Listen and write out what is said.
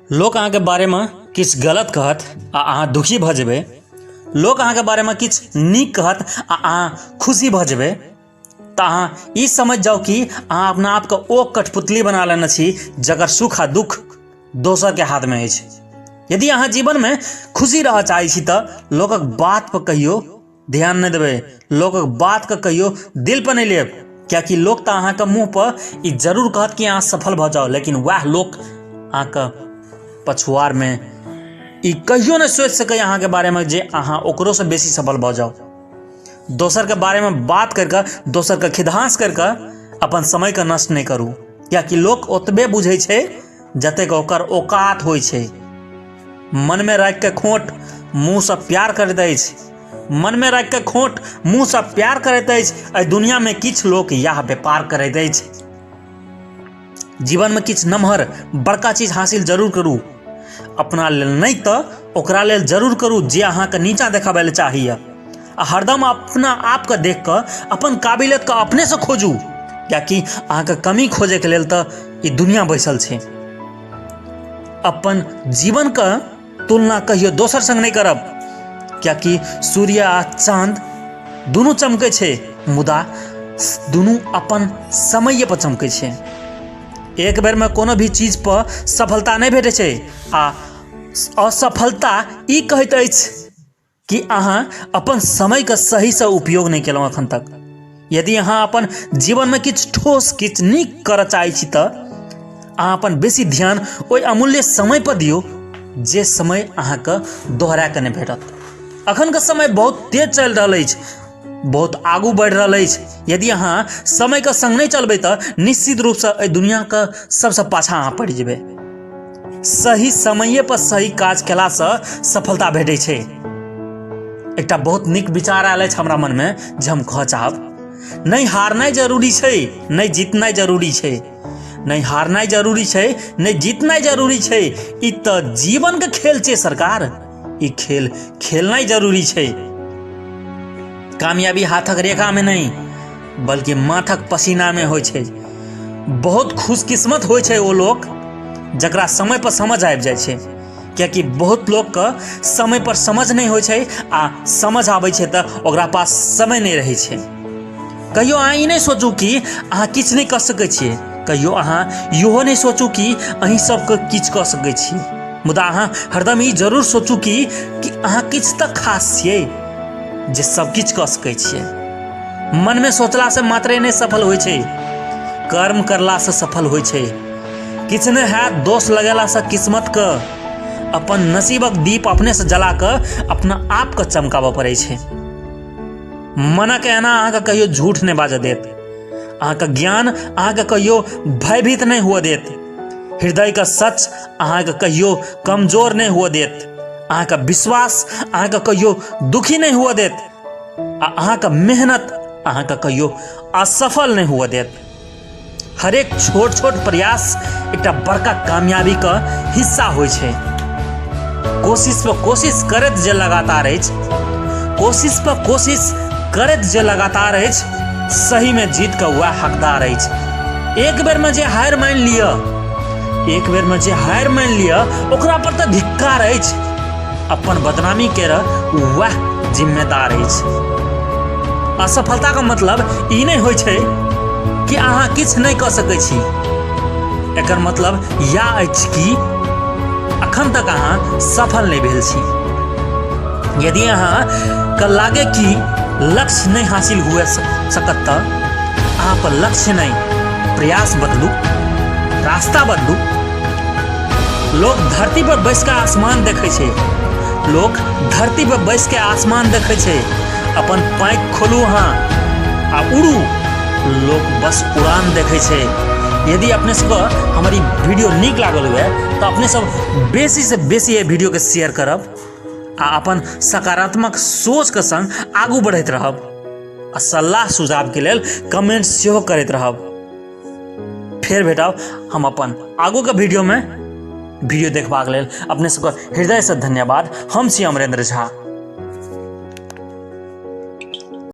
लोक अहाँके बारेमे किछु गलत कहत आ अहाँ दुखी भऽ जेबै। लोक अहाँके बारेमे किछु नीक कहत आ अहाँ खुशी भऽ जेबै। तऽ अहाँ ई समझ जाउ कि अहाँ अपना आपके ओ कठपुतली बना लेने छी जकर सुख आ दुख दोसरके हाथमे अछि। यदि अहाँ जीवनमे खुशी रहऽ चाहै छी तऽ लोकक बात पर कहियो ध्यान नहि देबै, लोकक बातके कहियो दिल पर नहि लेब, कियाकि लोक तऽ अहाँके मुँह पर ई जरूर कहत कि अहाँ सफल भऽ जाउ, लेकिन वएह लोक अहाँके पछुआरमे ई कहियो नहि सोचि सकैए अहाँके बारेमे जे अहाँ ओकरोसँ बेसी सफल भऽ जाउ। दोसरके बारेमे बात करिकऽ, दोसरके खिदहास करिकऽ अपन समयके नष्ट नहि करू, कियाकि लोक ओतबे बुझै छै जतेक ओकर औकात होइ छै। मनमे राखिके खोट मुँहसँ प्यार करैत अछि, मनमे राखिके खोट मुँहसँ प्यार करैत अछि। एहि दुनियामे किछु लोक इएह व्यापार करैत अछि। जीवनमे किछु नमहर बड़का चीज हासिल जरूर करू, अपना लेल नहि तऽ ओकरा लेल जरूर करू जे अहाँके नीचाँ देखाबै लेल चाहैए। आ हरदम अपना आपके देख कऽ अपन काबिलियतके अपनेसँ खोजू, कियाकि अहाँके कमी खोजैके लेल तऽ ई दुनिया बैसल छै। अपन जीवनके तुलना कहियो दोसर संग नहि करब, कियाकि सूर्य आ चाँद दुनू चमकै छै, मुदा दुनू अपन समय पर चमकै छै। एक बेरमे कोनो भी चीज पर सफलता नहि भेटै छै, आ असफलता ई कहैत अछि कि अहाँ अपन समयके सहीसँ उपयोग नहि केलहुँ एखन तक। यदि अहाँ अपन जीवनमे किछु ठोस, किछु नीक करऽ चाहै छी तऽ अहाँ अपन बेसी ध्यान ओहि अमूल्य समय पर दियौ जे समय अहाँके दोहरा कऽ नहि भेटत। अखनके समय बहुत तेज चलि रहल अछि, बहुत आगू बढ़ि रहल अछि। यदि अहाँ समयके संग नहि चलबै तऽ निश्चित रूपसँ एहि दुनियाके सबसँ पाछाँ अहाँ पड़ि जेबै। सही समये पर सही काज केलासँ सफलता भेटै छै। एकटा बहुत नीक विचार आयल अछि हमरा मनमे जे हम कहऽ चाहब, नहि हारनाइ जरूरी छै, नहि जीतनाइ जरूरी छै। नहि हारनाइ जरूरी छै, नहि जीतनाइ जरूरी छै। ई तऽ जीवनके खेल छै सरकार, ई खेल खेलनाइ जरूरी छै। कामयाबी हाथक रेखामे नहि बल्कि माथक पसीनामे होइ छै। बहुत खुशकिस्मत होइ छै ओ लोक जकरा समय पर समझ आबि जाइ छै, कियाकि बहुत लोकके समय पर समझ नहि होइ छै, आ समझ आबै छै तऽ ओकरा पास समय नहीं रहै छै। कहियो अहाँ ई नहीं सोचू कि अहाँ किछु नहीं कऽ सकै छियै, कहियो अहाँ इहो नहीं सोचू कि अहीं सबके किछु कऽ सकै छियै, मुदा अहाँ हरदम ई जरूर सोचू कि अहाँ किछु तऽ खास छियै जे सब किछु कऽ सकै छियै। मनमे सोचलासँ मात्रे नहीं सफल होइ छै, कर्म करलासँ सफल होइ छै। किछु नहि हैत दोष लगेलासँ किस्मतके, अपन नसीबक दीप अपनेसँ जला कऽ अपना आपके चमकाबऽ पड़ै छै। मनके एना अहाँके कहियो झूठ नहीं बाजऽ देत, अहाँके ज्ञान अहाँके कहियो भयभीत नहीं हुअ देत, हृदयके सच अहाँके कहियो कमजोर नहीं हुअ देत, अहाँके विश्वास अहाँके कहियो दुखी नहीं हुअ देत, आ अहाँके मेहनत अहाँके कहियो असफल नहीं हुअ देत। हरेक छोट छोट प्रयास एकटा बड़का कामयाबीके हिस्सा होइ छै। कोशिश पर कोशिश करैत जे लगातार अछि, कोशिश पर कोशिश करैत जे लगातार अछि, सहीमे जीतके वएह हकदार अछि। एक बेरमे जे हार मानि लिअ, एक बेरमे जे हार मानि लिअ ओकरा पर तऽ धिक्कार अछि, अपन बदनामी केर वएह जिम्मेदार अछि। असफलताके मतलब ई नहीं होइ छै कि अहाँ किछु नहीं कऽ सकै छी, एकर मतलब इएह अछि कि अखन तक अहाँ सफल नहीं भेल छी। यदि अहाँके लागे कि लक्ष्य नहीं हासिल हुए सकत तऽ अहाँ पर लक्ष्य नहीं, प्रयास बदलू, रास्ता बदलू। लोग धरती पर बैस के आसमान देखै छै, लोग धरती पर बैस के आसमान देखै छै। अपन पैंख खोलू अहाँ आ उड़ू, लोग बस उड़ान देखै छै। यदि अपने सबके हमर ई वीडियो नीक लागल हुए तऽ अपने सब बेसी से बेसी ये वीडियो के शेयर करब आ अपन सकारात्मक सोचके संग आगू बढ़ैत रहब, आ सलाह सुझावके लेल कमेंट सेहो करैत रहब। फेर भेटब हम अपन आगूके वीडियो देखबाक लेल। अपने सबके हृदयसँ धन्यवाद। हम छी अमरेंद्र झा।